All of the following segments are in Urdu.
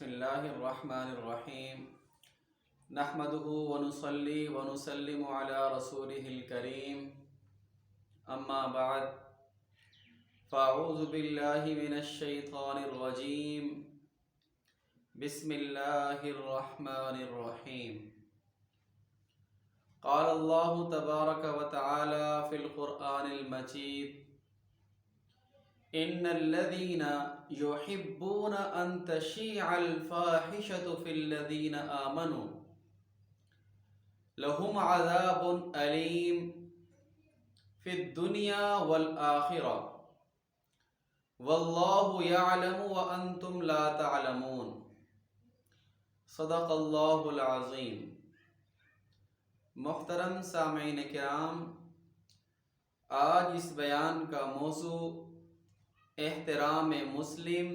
بسم اللہ الرحمن الرحیم نحمده ونصلي ونسلم على رسوله الكريم اما بعد فاعوذ باللہ من الشیطان الرجیم بسم اللہ الرحمن الرحیم قال اللہ تبارک وتعالی فی القرآن المجید ان الذين يحبون ان تشيع الفاحشة في الذين آمنوا لهم عذاب أليم في الدنيا والآخرة والله يعلم وأنتم لا تعلمون صدق اللہ العظیم۔ محترم سامعین کرام، آج اس بیان کا موضوع احترام مسلم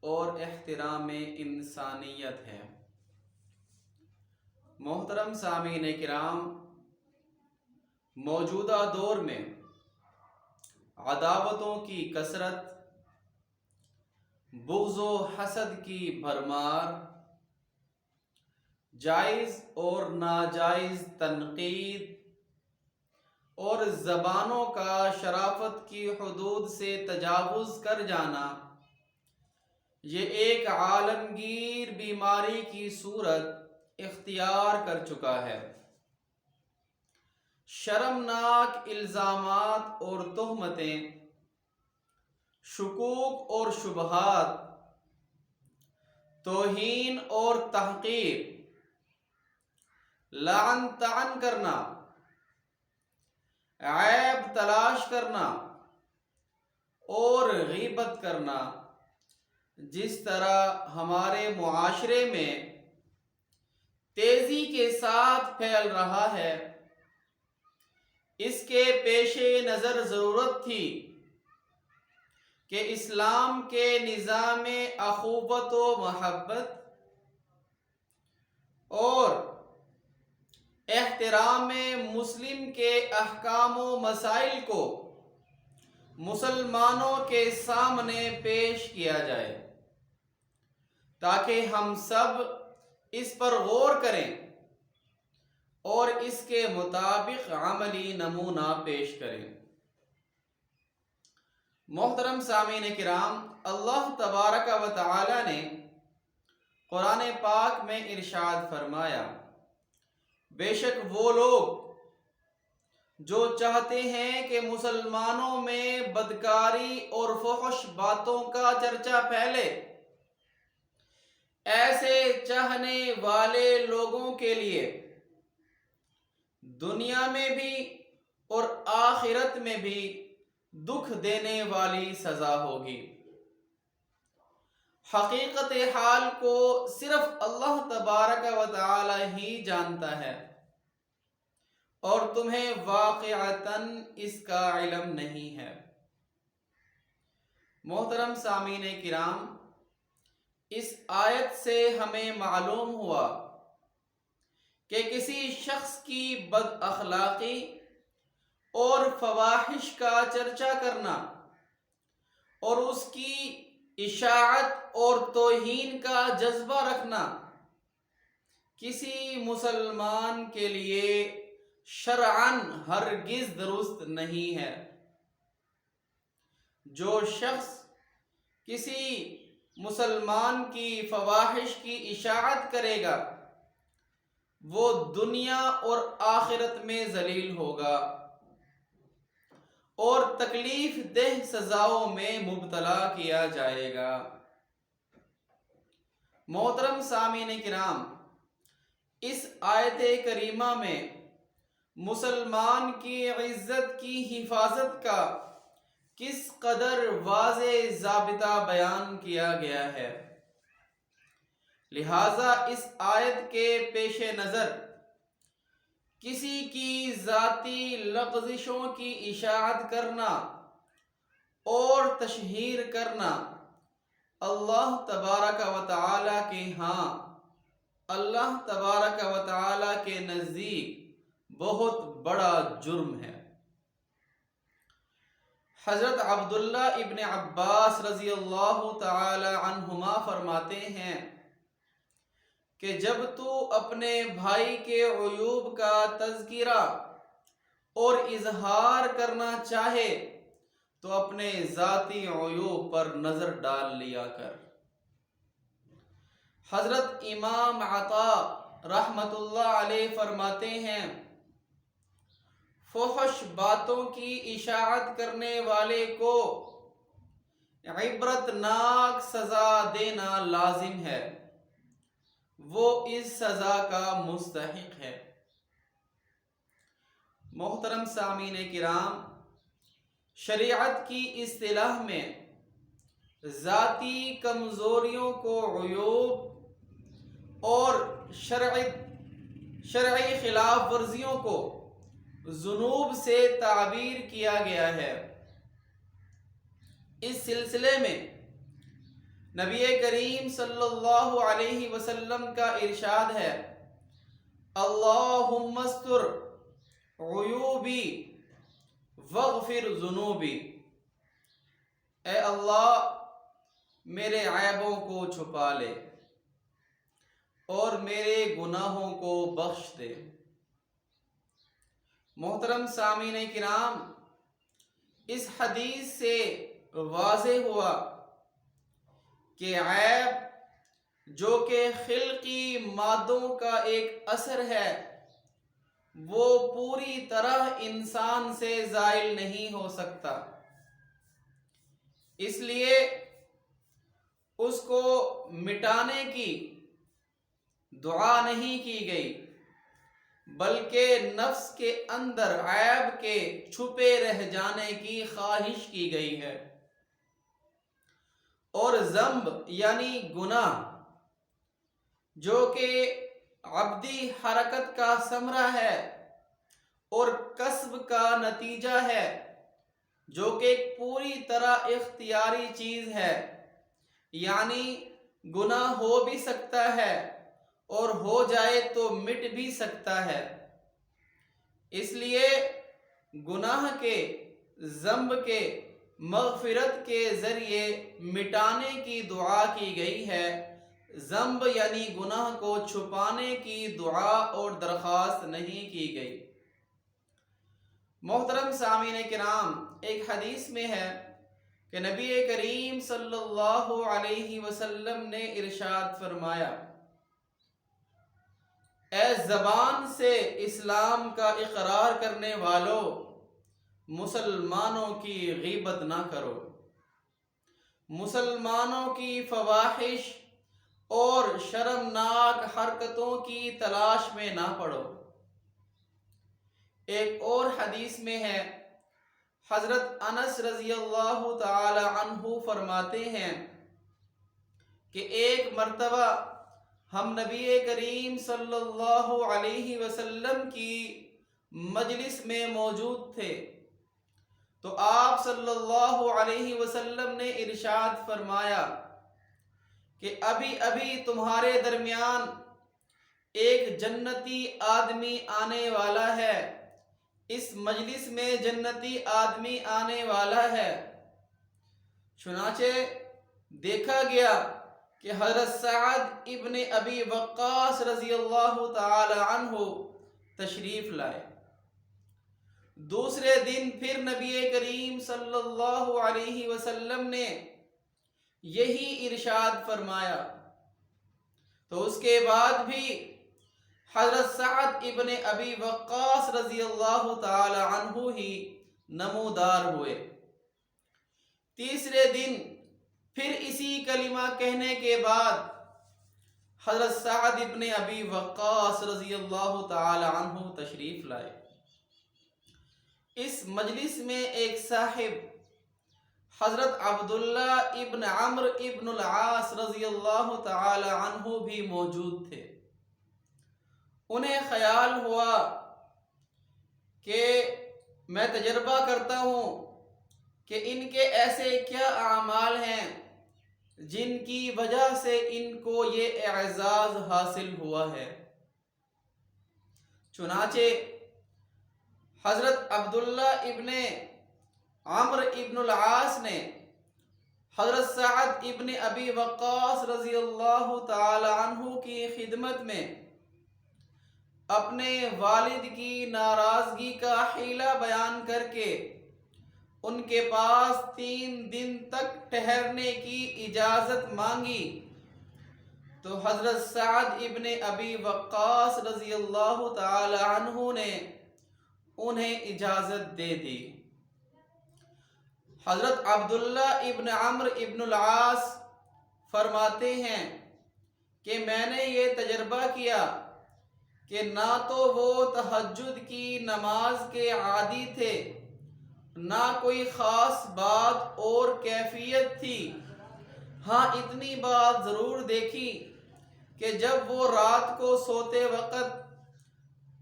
اور احترام انسانیت ہے۔ محترم سامعین کرام، موجودہ دور میں عداوتوں کی کثرت، بغض و حسد کی بھرمار، جائز اور ناجائز تنقید اور زبانوں کا شرافت کی حدود سے تجاوز کر جانا، یہ ایک عالمگیر بیماری کی صورت اختیار کر چکا ہے۔ شرمناک الزامات اور تہمتیں، شکوک اور شبہات، توہین اور تحقیر، لعن طعن کرنا، عیب تلاش کرنا اور غیبت کرنا جس طرح ہمارے معاشرے میں تیزی کے ساتھ پھیل رہا ہے، اس کے پیش نظر ضرورت تھی کہ اسلام کے نظام اخوت و محبت اور احترام مسلم کے احکام و مسائل کو مسلمانوں کے سامنے پیش کیا جائے تاکہ ہم سب اس پر غور کریں اور اس کے مطابق عملی نمونہ پیش کریں۔ محترم سامعین کرام، اللہ تبارک و تعالی نے قرآن پاک میں ارشاد فرمایا، بے شک وہ لوگ جو چاہتے ہیں کہ مسلمانوں میں بدکاری اور فحش باتوں کا چرچا پھیلے، ایسے چاہنے والے لوگوں کے لیے دنیا میں بھی اور آخرت میں بھی دکھ دینے والی سزا ہوگی۔ حقیقت حال کو صرف اللہ تبارک و تعالی ہی جانتا ہے اور تمہیں واقعتاً اس کا علم نہیں ہے۔ محترم سامعین کرام، اس آیت سے ہمیں معلوم ہوا کہ کسی شخص کی بد اخلاقی اور فواحش کا چرچا کرنا اور اس کی اشاعت اور توہین کا جذبہ رکھنا کسی مسلمان کے لیے شرعاً ہرگز درست نہیں ہے۔ جو شخص کسی مسلمان کی فواحش کی اشاعت کرے گا وہ دنیا اور آخرت میں ذلیل ہوگا اور تکلیف دہ سزاؤں میں مبتلا کیا جائے گا۔ محترم سامعین کرام، اس آیت کریمہ میں مسلمان کی عزت کی حفاظت کا کس قدر واضح ضابطہ بیان کیا گیا ہے، لہٰذا اس آیت کے پیش نظر کسی کی ذاتی لغزشوں کی اشاعت کرنا اور تشہیر کرنا اللہ تبارک و تعالی کے ہاں، اللہ تبارک و تعالی کے نزدیک بہت بڑا جرم ہے۔ حضرت عبداللہ ابن عباس رضی اللہ تعالی عنہما فرماتے ہیں کہ جب تو اپنے بھائی کے عیوب کا تذکرہ اور اظہار کرنا چاہے تو اپنے ذاتی عیوب پر نظر ڈال لیا کر۔ حضرت امام عطا رحمت اللہ علیہ فرماتے ہیں فحش باتوں کی اشاعت کرنے والے کو عبرت ناک سزا دینا لازم ہے، وہ اس سزا کا مستحق ہے۔ محترم سامعین کرام، شریعت کی اصطلاح میں ذاتی کمزوریوں کو عیوب اور شرعی خلاف ورزیوں کو ذنوب سے تعبیر کیا گیا ہے۔ اس سلسلے میں نبی کریم صلی اللہ علیہ وسلم کا ارشاد ہے اللہم استر عیوبی واغفر ذنوبی، اے اللہ میرے عیبوں کو چھپا لے اور میرے گناہوں کو بخش دے۔ محترم سامعین کرام، اس حدیث سے واضح ہوا کہ عیب جو کہ خلقی مادوں کا ایک اثر ہے وہ پوری طرح انسان سے زائل نہیں ہو سکتا، اس لیے اس کو مٹانے کی دعا نہیں کی گئی بلکہ نفس کے اندر عیب کے چھپے رہ جانے کی خواہش کی گئی ہے۔ اور ذنب یعنی گناہ جو کہ عبدی حرکت کا ثمرہ ہے اور کسب کا نتیجہ ہے، جو کہ ایک پوری طرح اختیاری چیز ہے، یعنی گناہ ہو بھی سکتا ہے اور ہو جائے تو مٹ بھی سکتا ہے، اس لیے گناہ کے ذنب کے مغفرت کے ذریعے مٹانے کی دعا کی گئی ہے، ذنب یعنی گناہ کو چھپانے کی دعا اور درخواست نہیں کی گئی۔ محترم سامعین کرام، ایک حدیث میں ہے کہ نبی کریم صلی اللہ علیہ وسلم نے ارشاد فرمایا اے زبان سے اسلام کا اقرار کرنے والوں، مسلمانوں کی غیبت نہ کرو، مسلمانوں کی فواحش اور شرمناک حرکتوں کی تلاش میں نہ پڑو۔ ایک اور حدیث میں ہے، حضرت انس رضی اللہ تعالی عنہ فرماتے ہیں کہ ایک مرتبہ ہم نبی کریم صلی اللہ علیہ وسلم کی مجلس میں موجود تھے تو آپ صلی اللہ علیہ وسلم نے ارشاد فرمایا کہ ابھی ابھی تمہارے درمیان ایک جنتی آدمی آنے والا ہے، اس مجلس میں جنتی آدمی آنے والا ہے۔ چنانچہ دیکھا گیا کہ حضرت سعد ابن ابی وقاص رضی اللہ تعالی عنہ تشریف لائے۔ دوسرے دن پھر نبی کریم صلی اللہ علیہ وسلم نے یہی ارشاد فرمایا، تو اس کے بعد بھی حضرت سعد ابن ابی وقاص رضی اللہ تعالی عنہ ہی نمودار ہوئے۔ تیسرے دن پھر اسی کلمہ کہنے کے بعد حضرت سعد ابن ابی وقاص رضی اللہ تعالی عنہ تشریف لائے۔ اس مجلس میں ایک صاحب حضرت عبداللہ ابن عمرو ابن العاص رضی اللہ تعالی عنہ بھی موجود تھے۔ انہیں خیال ہوا کہ میں تجربہ کرتا ہوں کہ ان کے ایسے کیا اعمال ہیں جن کی وجہ سے ان کو یہ اعزاز حاصل ہوا ہے۔ چنانچہ حضرت عبداللہ ابن عمرو ابن العاص نے حضرت سعد ابن ابی وقاص رضی اللہ تعالی عنہ کی خدمت میں اپنے والد کی ناراضگی کا حیلہ بیان کر کے ان کے پاس 3 دن تک ٹھہرنے کی اجازت مانگی تو حضرت سعد ابن ابی وقاص رضی اللہ تعالی عنہ نے انہیں اجازت دے دی۔ حضرت عبداللہ ابن عمرو ابن العاص فرماتے ہیں کہ میں نے یہ تجربہ کیا کہ نہ تو وہ تہجد کی نماز کے عادی تھے، نہ کوئی خاص بات اور کیفیت تھی، ہاں اتنی بات ضرور دیکھی کہ جب وہ رات کو سوتے وقت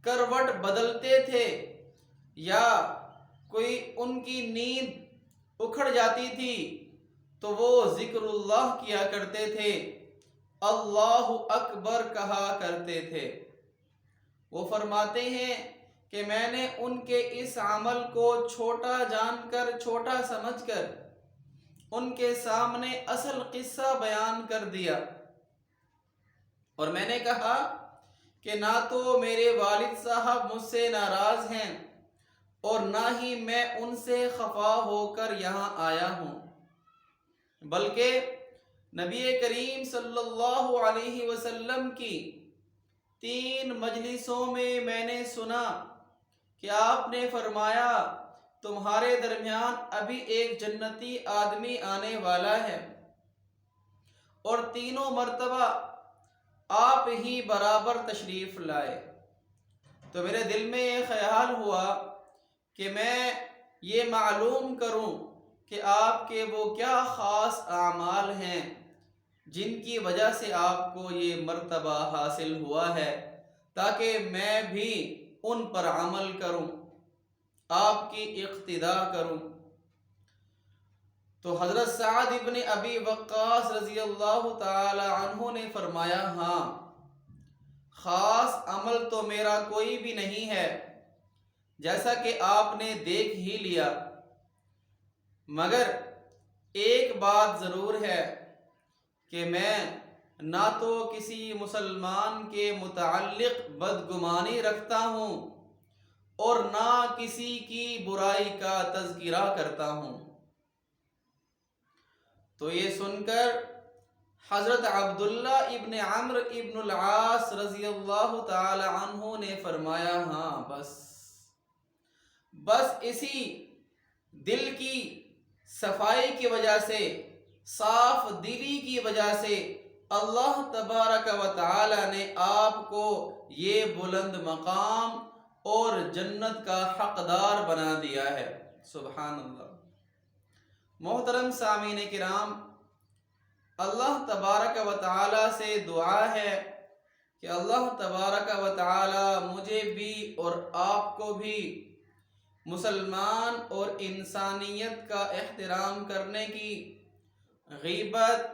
کروٹ بدلتے تھے یا کوئی ان کی نیند اکھڑ جاتی تھی تو وہ ذکر اللہ کیا کرتے تھے، اللہ اکبر کہا کرتے تھے۔ وہ فرماتے ہیں کہ میں نے ان کے اس عمل کو چھوٹا جان کر، چھوٹا سمجھ کر ان کے سامنے اصل قصہ بیان کر دیا، اور میں نے کہا کہ نہ تو میرے والد صاحب مجھ سے ناراض ہیں اور نہ ہی میں ان سے خفا ہو کر یہاں آیا ہوں، بلکہ نبی کریم صلی اللہ علیہ وسلم کی 3 مجلسوں میں نے سنا کہ آپ نے فرمایا تمہارے درمیان ابھی ایک جنتی آدمی آنے والا ہے، اور تینوں مرتبہ آپ ہی برابر تشریف لائے۔ تو میرے دل میں یہ خیال ہوا کہ میں یہ معلوم کروں کہ آپ کے وہ کیا خاص اعمال ہیں جن کی وجہ سے آپ کو یہ مرتبہ حاصل ہوا ہے، تاکہ میں بھی ان پر عمل کروں، آپ کی اقتداء کروں۔ تو حضرت سعد ابن ابی وقاص رضی اللہ تعالی عنہ نے فرمایا ہاں، خاص عمل تو میرا کوئی بھی نہیں ہے، جیسا کہ آپ نے دیکھ ہی لیا، مگر ایک بات ضرور ہے کہ میں نہ تو کسی مسلمان کے متعلق بدگمانی رکھتا ہوں اور نہ کسی کی برائی کا تذکرہ کرتا ہوں۔ تو یہ سن کر حضرت عبداللہ ابن عمرو ابن العاص رضی اللہ تعالی عنہ نے فرمایا ہاں بس اسی دل کی صفائی کی وجہ سے، صاف دلی کی وجہ سے اللہ تبارک و تعالی نے آپ کو یہ بلند مقام اور جنت کا حقدار بنا دیا ہے۔ سبحان اللہ۔ محترم سامعین کرام، اللہ تبارک و تعالی سے دعا ہے کہ اللہ تبارک و تعالی مجھے بھی اور آپ کو بھی مسلمان اور انسانیت کا احترام کرنے کی، غیبت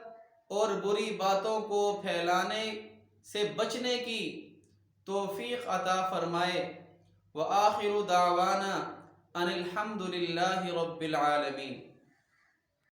اور بری باتوں کو پھیلانے سے بچنے کی توفیق عطا فرمائے۔ وآخر دعوانا ان الحمد للہ رب العالمین۔